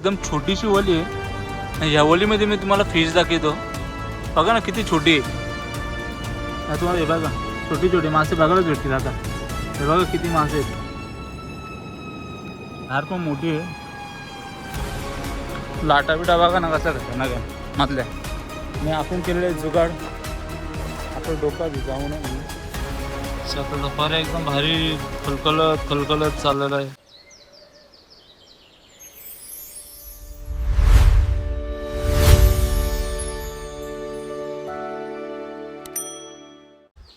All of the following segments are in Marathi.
एकदम छोटीशी वली आहे. ह्या वलीमध्ये मी तुम्हाला फिश दाखवतो. बघा ना किती छोटी आहे. तुम्हाला हे बघा छोटी छोटी मासे बघायलाच भेटतील. आता हे बघा किती मासे आहेत. हार पण मोठी आहे. लाटा बिटा बघा ना कसा कसं ना काय मधल्या. मी आपण केलेले जुगाड आपलं डोका भिजावू नये म्हणून. सकाळ दुपारी एकदम भारी खलखलत चाललेलं आहे.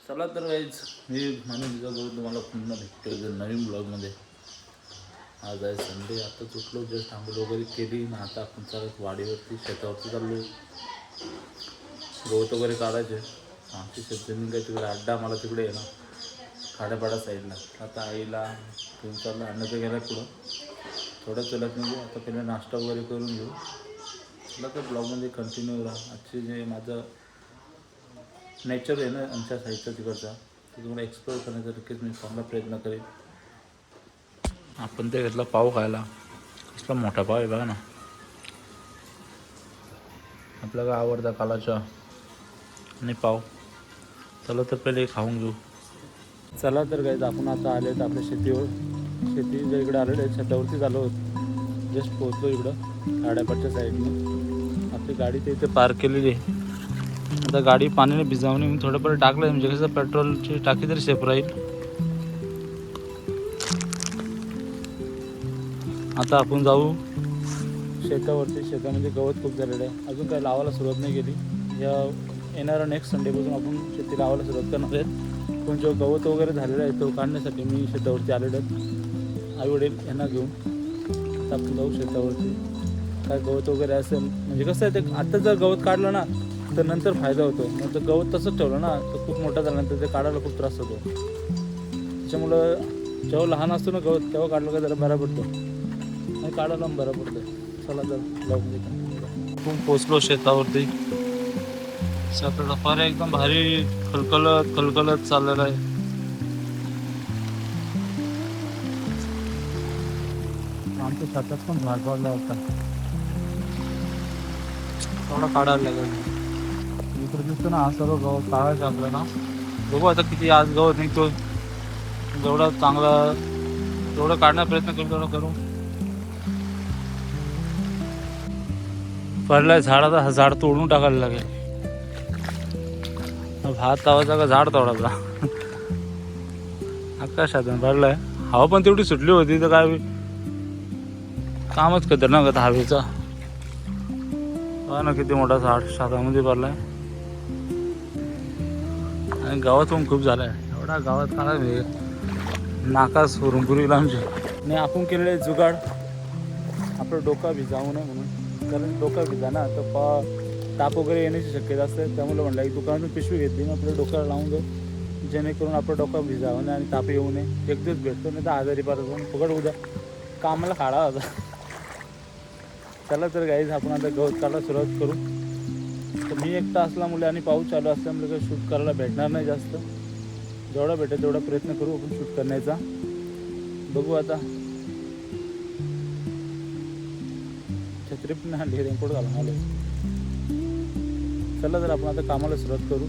चला तर गाईज मी माणूस तुम्हाला पुन्हा भेटतो नवीन ब्लॉगमध्ये. आज आहे संडे. आताच उठलो, जस्ट आंघोळ वगैरे केली ना. आता आपण चालत वाडीवरती शेतावरती चाललो. गवत वगैरे काढायचे. आमची शेतजमीन काय तिकडे अड्डा मला तिकडे आहे ना खाड्यापाडा साईडला. आता आईला घेऊन चाललं अन्नाचं गेला पुढं थोडं चलत म्हणजे. आता पहिला नाश्ता वगैरे करून घेऊ. चला तर ब्लॉगमध्ये कंटिन्यू राहा. आजचे जे माझं नेचर आहे ना आमच्या साईडचा तिकडचा ते तुम्हाला एक्सप्लोअर करण्याचा नक्कीच मी चांगला प्रयत्न करेन. आपण ते घेतला पाव खायला. कसला मोठा पाव आहे बघा ना. आपल्याला काय आवडता कालाचा आणि पाव. चला तर पहिले खाऊन घेऊ. चला तर गाईज आपण आता आले तर आपल्या शेतीच्या इकडे आलेले आहेत. छतावरतीच आलो होतो. जस्ट पोहोचलो इकडं गाड्यापाडच्या साईडने. आपली गाडी ते इथे पार्क केलेली आहे. आता गाडी पाण्याने भिजावणे मी थोडंफार टाकलं म्हणजे कसं पेट्रोलची टाकी तरी सेफ राहील. आता आपण जाऊ शेतावरती. शेतामध्ये गवत खूप झालेलं आहे. अजून काही लावायला सुरुवात नाही केली. या येणाऱ्या नेक्स्ट संडेपासून आपण शेती लावायला सुरुवात करणार आहेत. पण जो गवत वगैरे झालेला आहे तो काढण्यासाठी मी शेतावरती आलेलो आहे आईवडील यांना घेऊन. आता आपण जाऊ शेतावरती. काय गवत वगैरे असेल म्हणजे कसं आहे ते आत्ता जर गवत काढलं ना तर नंतर फायदा होतो. नंतर गवत तसंच ठेवलं ना तर खूप मोठा झाल्यानंतर ते काढायला खूप त्रास होतो. त्याच्यामुळं जेव्हा लहान असतो ना गवत तेव्हा काढलं का जरा बरा पडतो आणि काढायला बरा पडतो. चला तर ब्लॉगमध्ये खूप पोचलो शेतावरती. सकाळ दुपारी एकदम भारी खलखलत चाललेलं आहे. आमच्या शेतात पण झाड पडला होता. थोडा काढायला लागेल. इकडे दिसतो ना हा सर्व गवत काढायचं आपलं ना. बघू आता किती आज गवत निघतो. जेवढा चांगला तेवढं काढण्याचा प्रयत्न करू. तेवढं करू. पडलाय झाडाचा. हा झाड तोडून टाकायला लागेल. भात लावायचा का झाड तोडायचा. आकाशात पडलाय. हवा पण तेवढी सुटली होती तर काय कामच खतरनाक होता हवेचा. ना किती मोठा झाड शेतामध्ये पडलाय आणि गावात पण खूप झालाय. एवढा गावात काढा नाकास पुरीला आमची. आणि आपण केलेले जुगाड आपलं डोका भिजावू नये म्हणून. कारण डोका भिजा ना तर ताप वगैरे येण्याची शक्यता असते. त्यामुळे म्हणलं एक दुकानातून पिशवी घेतली ना आपल्या डोक्याला लावून देऊ जेणेकरून आपलं डोका भिजावं नाही आणि ताप येऊ नये. एक दिवस भेटतो नाही तर आजारी पडतो. फुकट उद्या कामाला काढा होता. चला तर गाईज आपण आता गवत काढायला सुरुवात करू. तर मी एकटा असल्यामुळे आणि पाऊस चालू असल्यामुळे काही शूट करायला भेटणार नाही जास्त. जेवढा भेटेल तेवढा प्रयत्न करू आपण शूट करण्याचा. बघू आता. छत्री पण आणली रेनकोट घालून आलो. चला तर आपण आता कामाला सुरुवात करू.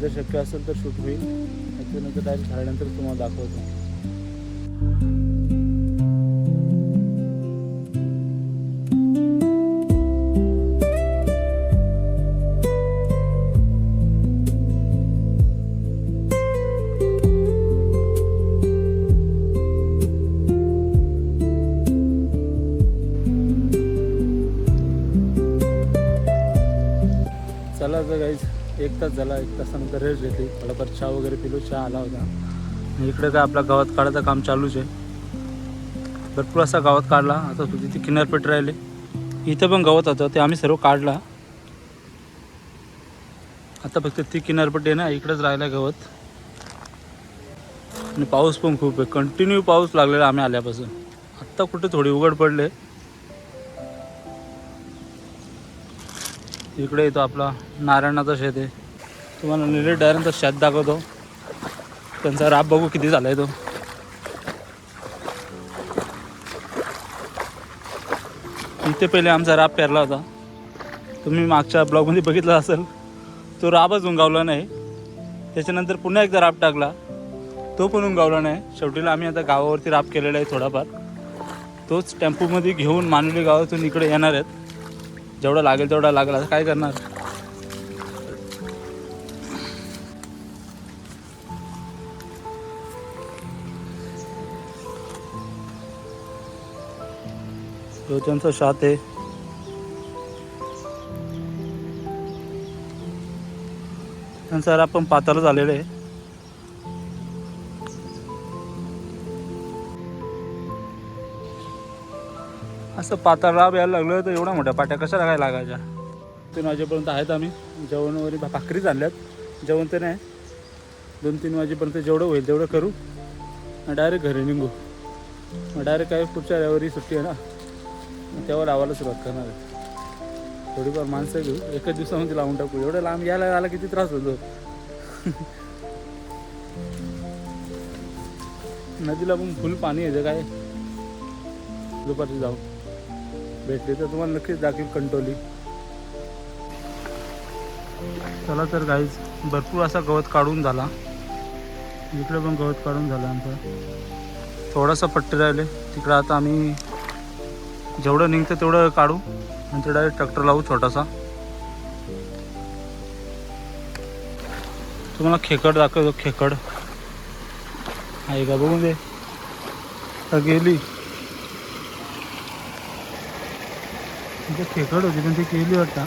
जर शक्य असेल तर शूट होईल. त्याच्यानंतर डायरेक्ट झाल्यानंतर तुम्हाला दाखवतो. चला तर गाईज एक तास झाला. एक तासानंतर रेस्ट घेतली. थोडाफार चहा वगैरे पिलो. चहा आला होता. इकडे काय आपला गवत काढायचं काम चालूच आहे. भरपूर असा गवत काढला. आता तिथे किनारपट्टी राहिले. इथं पण गवत होतं ते आम्ही सर्व काढला. आता फक्त ती किनारपट्टी आहे ना इकडेच राहिला गवत. आणि पाऊस पण खूप आहे. कंटिन्यू पाऊस लागलेला आम्ही आल्यापासून. आत्ता कुठे थोडी उघड पडले. इकडे येतो आपला नारायणाचा शेत आहे. तुम्हाला निलेट डायरेंचा शेत दाखवतो. त्यांचा राब बघू किती झाला आहे तो. इथे पहिले आमचा राब पेरला होता, तुम्ही मागच्या ब्लॉगमध्ये बघितला असेल. तो राबच उंगावला नाही. त्याच्यानंतर पुन्हा एकदा राब टाकला, तो पण उंगावला नाही. शेवटीला आम्ही आता गावावरती राब केलेला आहे थोडाफार. तोच टेम्पोमध्ये घेऊन मानुली गावातून इकडे येणार आहेत. जेवढा लागेल तेवढा लागला, आता काय करणार. तो त्यांचा शात आहे. त्यांचा राब पण पाताला झालेलं आहे. असं पाताळ राब यायला लागलं तर एवढ्या मोठ्या पाट्या कशाला काय लागायच्या. 3 वाजेपर्यंत आहेत आम्ही. जेवण वगैरे भाकरीच आणल्यात. जेवण तर नाही, 2-3 वाजेपर्यंत जेवढं होईल तेवढं करू, डायरेक्ट घरी निघू. मग डायरेक्ट काय पुढच्या रविवारी सुट्टी आहे ना, तेव्हा लावायला सुरुवात करणार आहे. थोडीफार माणसं घेऊ, एकच दिवसामध्ये लावून टाकू. एवढं लांब यायला आला किती त्रास होतो. नदीला पण फुल पाणी येतं. काय दुपारची जाऊ भेटली तर तुम्हाला नक्कीच दाखवेल कंटोली. चला तर गाईज, भरपूर असा गवत काढून झाला. इकडे पण गवत काढून झालं आमचं. थोडासा पट्टे राहिले तिकडं. आता आम्ही जेवढं निघतं तेवढं काढू, नंतर डायरेक्ट ट्रॅक्टर लावू छोटासा. तुम्हाला खेकड दाखवतो. खेकड आहे का बघून दे. गेली खेकड होती पण ती गेली वाटतं.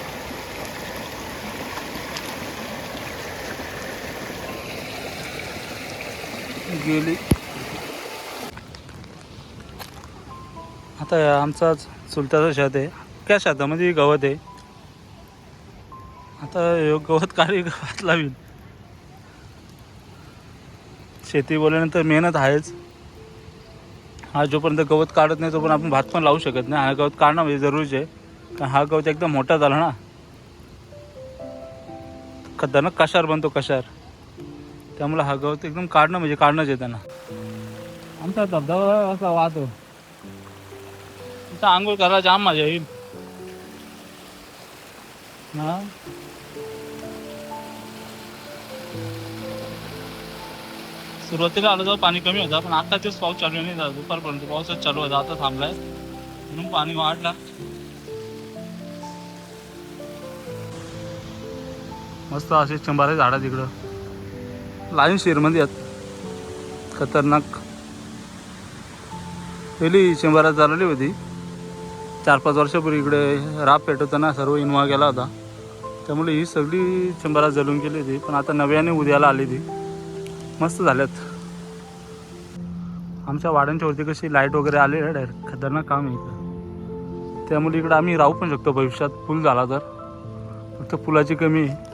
गेली. आता आमचा चुलत्याचं शेत आहे. त्या शेतामध्ये गवत आहे. आता गवत काढी गवत लावीन. शेती बोलल्यानंतर मेहनत आहेच. हा जोपर्यंत गवत काढत नाही तोपर्यंत आपण भात पण लावू शकत नाही. हा गवत काढणं म्हणजे जरुरीच आहे. कारण हा गवत एकदम मोठा झाला ना, खतरनाक कशार बनतो कशार. त्यामुळे हा गवत एकदम काढणं म्हणजे काढणंच आहे त्यांना. आमचा धबधबा असा वाहतो. तिथं आंघोळ करायला जाम मजा येईल. हा सुरुवातीला आलं जेव्हा पाणी कमी होतं, पण आता तेच पाऊस चालू नाही झाला. दुपारपर्यंत पाऊसच चालू होता, आता थांबलाय म्हणून पाणी वाढला. मस्त असे चंबारे झाडं तिकडं लाईन शेरमध्ये आहेत. खतरनाक. पहिली चंबारा चालवली होती 4-5 वर्षापूर्वी. इकडे राब पेटवताना सर्व इन्व्हा गेला होता, त्यामुळे ही सगळी चंबारा जलून गेली होती. पण आता नव्याने उद्याला आली ती. मस्त झाल्यात. आमच्या वाड्यांच्या वरती कशी लाईट वगैरे आली आहे डायरेक्ट. खतरनाक काम आहे इकडं. त्यामुळे इकडं आम्ही राहू पण शकतो भविष्यात पूल झाला तर. फक्त पुलाची कमी आहे.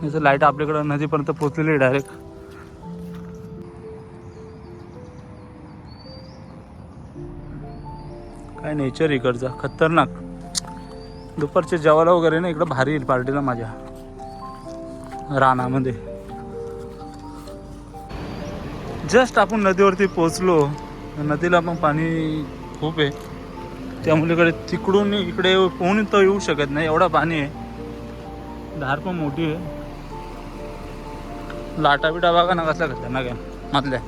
याचं लाईट आपल्याकडं नदीपर्यंत पोचलेली आहे डायरेक्ट. काय नेचर इकडचा खतरनाक. दुपारच्या जेवायला वगैरे ना इकडं भारी येईल पार्टीला माझ्या रानामध्ये. जस्ट आपण नदीवरती पोचलो. नदीला पण पाणी खूप आहे, त्यामुळे इकडे तिकडून इकडे कोणी तर येऊ शकत नाही, एवढा पाणी आहे. धार पण मोठी आहे. लाटा बिटा बघा ना कसल्या खतरनाक आहे मधल्या.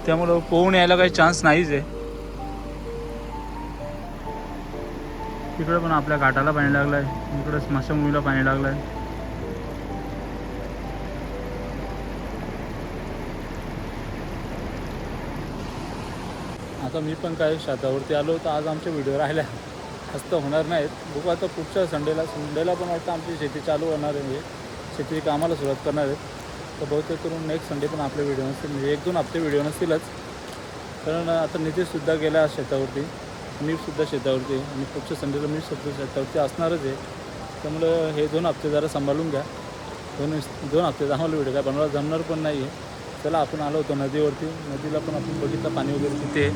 त्यामुळं पोहून यायला काही चान्स नाहीच आहे. तिकडे पण आपल्या घाटाला पाणी लागलं आहे. इकडे स्मशानभूमीला पाणी लागलं आहे. आता मी पण काय शेतावरती आलो तर आज आमच्या व्हिडिओ राहिल्या. आज तर होणार नाहीत. बघू आता पुढच्या संडेला पण वाटतं आमची शेती चालू होणार आहे. म्हणजे शेती कामाला सुरुवात करणार आहेत. तर बहुतेक करून नेक्स्ट संडे पण आपले व्हिडिओ नसतील. म्हणजे 1-2 हप्ते व्हिडिओ नसतीलच. कारण आता नितीशसुद्धा गेला शेतावरती, मीसुद्धा शेतावरती, आणि पुढच्या संडेला मीसुद्धा शेतावरती असणारच आहे. त्यामुळं हे 2 हप्ते जरा सांभाळून घ्या. 2 हप्ते आम्हाला व्हिडिओ काय बनवायला जमणार पण नाही आहे. चला, आपण आलो होतो नदीवरती. नदीला पण आपण बघितलं पाणी वगैरे तिथे.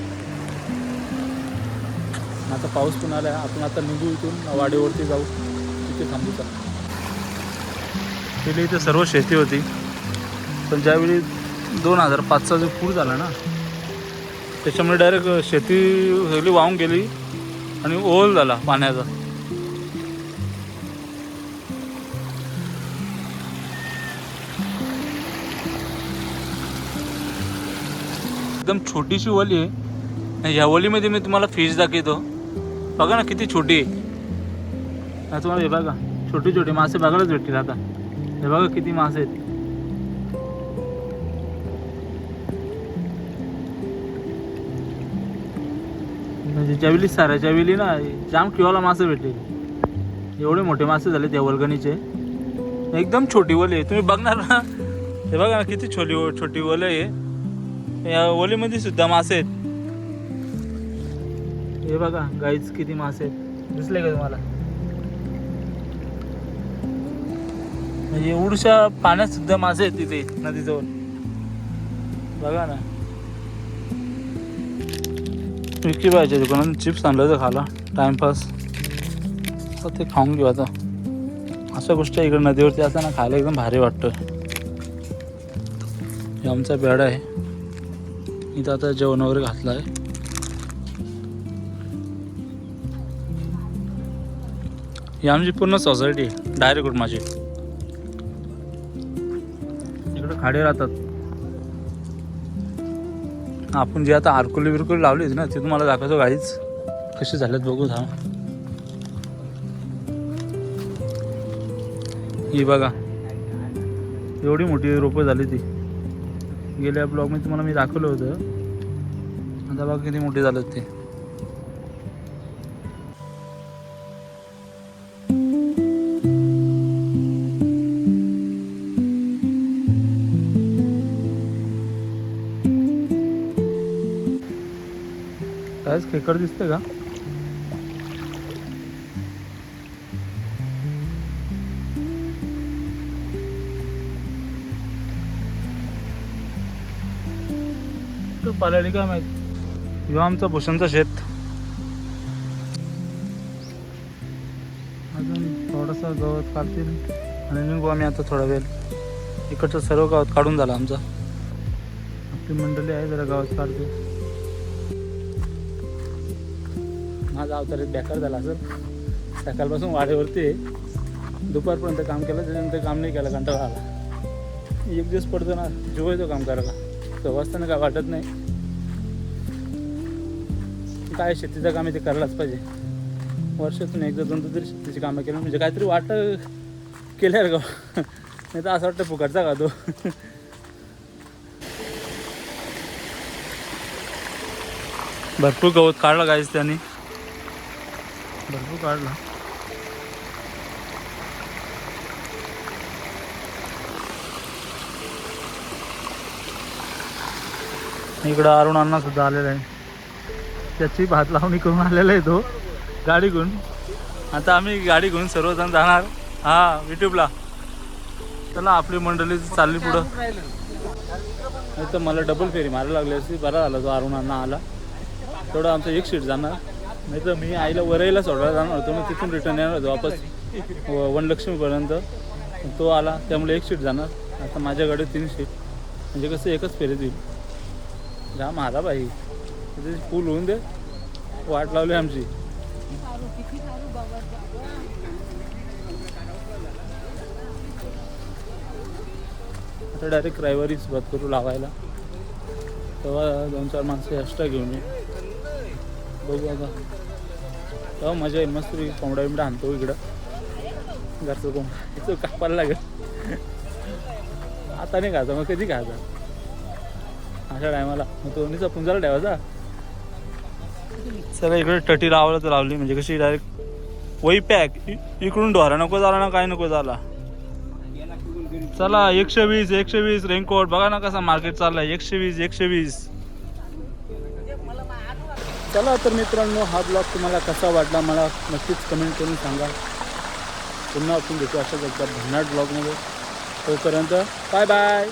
आता पाऊस पण आला. आपण आता निघू इथून वाडीवरती जाऊ, तिथे थांबू. चला. पहिले इथे सर्व शेती होती, पण ज्यावेळी 2005चा जो पूर झाला ना, त्याच्यामुळे डायरेक्ट शेती सगळी वाहून गेली आणि ओल झाला पाण्याचा. एकदम छोटीशी वली आहे. ह्या वलीमध्ये मी तुम्हाला फिश दाखवतो. बघा ना किती छोटी आहे. तुम्हाला हे बघा छोटी छोटी मासे बघायलाच भेटतील आता. हे बघा किती मासे आहेत. म्हणजे ज्यावेळी साऱ्या ज्यावेळी ना जाम किवाला मासे भेटले. एवढे मोठे मासे झाले त्या वल्गणीचे. एकदम छोटी वली आहे. तुम्ही बघणार ना हे बघा ना किती छोटी वली आहे. या वलीमध्ये सुद्धा मासे आहेत. हे बघा गाईज किती मासे आहेत. दिसले का तुम्हाला? म्हणजे एवढ्या पाण्यात सुद्धा मासे आहेत तिथे नदीजवळ. बघा ना. विकी पाहिजे दुकानात चिप्स आणलं तर खाला टाइमपास तर ते खाऊन घेऊ. आता अशा गोष्टी इकडे नदीवरती असताना खायला एकदम भारी वाटतं. हे आमचा बेडा आहे. इथं आता जेवण वगैरे घातलं आहे. ही आमची पूर्ण सोसायटी आहे डायरेक्ट माझी. इकडे खाडे राहतात. आपण जे आता आरकुली बिरकुली लावलीच ना ते तुम्हाला दाखवतो गाईच कसे झालेत बघू. ही बघा एवढी मोठी रोपं झाली ती. गेल्या ब्लॉगमध्ये तुम्हाला मी दाखवलं होतं. आता बघा किती मोठे झालेत ते. कायच खेकड दिसते का? पाल्याली काय माहित. किंवा आमचा भूषणचा शेत. अजून थोडंसं गवत काढतील आणि निघू आम्ही आता थोडा वेळ. इकडचं सर्व गवत काढून झालं आमचं. आपली मंडळी आहे जरा गवत काढते. माझा अवतार बेकार झाला असेल. सकाळपासून वाड्यावरती आहे. दुपारपर्यंत काम केलं त्याच्यानंतर काम नाही केलं. कंटाळा आला. एक दिवस पडतो ना जीव येतो काम करायला. तो वाजताना काय वाटत नाही. काय शेतीचं काम आहे ते करायलाच पाहिजे. वर्षातून एकदा दोनदा तरी शेतीची कामं केलं म्हणजे काहीतरी वाट केल्यावर का. नाही तर असं वाटतं फुकटचा का तो. भरपूर गवत काढला काहीच त्यांनी. भरपूर काढला. इकडं अरुण अण्णा सुद्धा आलेला आहे. त्याची भात लावणी करून आलेला आहे तो गाडी घेऊन. आता आम्ही गाडी घेऊन सर्वजण जाणार युट्यूबला. चला आपली मंडळी चालली पुढं. नाही तर मला डबल फेरी मारायला लागली असती. बरा झाला तो अरुण अण्णा आला. तेवढं आमचं एक सीट जाणार. नाही तर मी आईला वरईला सोडवायला जाणार होतो. मग तिथून रिटर्न येणार होतो वापस वनलक्ष्मीपर्यंत. तो आला त्यामुळे एक सीट जाणार. आता माझ्या गाडीत 3 सीट म्हणजे कसं एकच फेरीत होईल. जाम आला बाई. फुल होऊन दे. वाट लावली आमची. आता डायरेक्ट ड्रायव्हरही सुरुवात करू लावायला. तेव्हा 2-4 माणसं एक्स्ट्रा घेऊन ये. बघू आता तेव्हा मजा येईल. मस्त कोंबडा बिंबडा आणतो इकडं. घरचं कोंबडा कापायला लागेल. आता नाही खायचा मग कधी खायचा अशा टायमाला. मग तो नुसता पुंजाला ठेवायचा. सगळं इकडे टटी लावायला तर लावली म्हणजे कशी डायरेक्ट वही पॅक. इकडून ढोरा नको झाला ना काय नको झाला. चला 120 रेनकोट. बघा ना कसा मार्केट चाललाय. 120. चला तर मित्रांनो हा ब्लॉग तुम्हाला कसा वाटला मला नक्कीच कमेंट करून सांगा. पुन्हा आपण भेटू अशाच एकदा भन्नाट ब्लॉगमध्ये. तोपर्यंत बाय बाय.